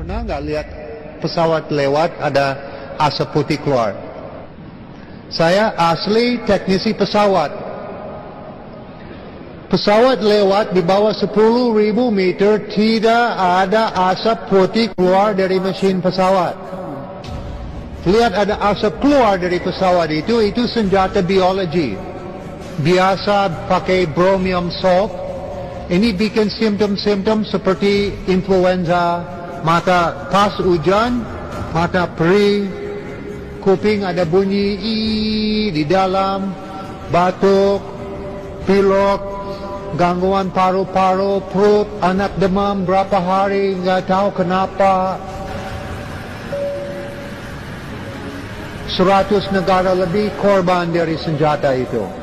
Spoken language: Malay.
Pernah nggak lihat pesawat lewat ada asap putih keluar? Saya asli teknisi pesawat. Pesawat lewat di bawah 10.000 meter tidak ada asap putih keluar dari mesin pesawat. Lihat ada asap keluar dari pesawat itu senjata biologi. Biasa pakai bromium salt. Ini bikin simptom-simptom seperti influenza, mata pas hujan, mata perih, kuping ada bunyi di dalam, batuk, pilek, gangguan paru-paru, perut, anak demam berapa hari, nggak tahu kenapa. 100 negara lebih korban dari senjata itu.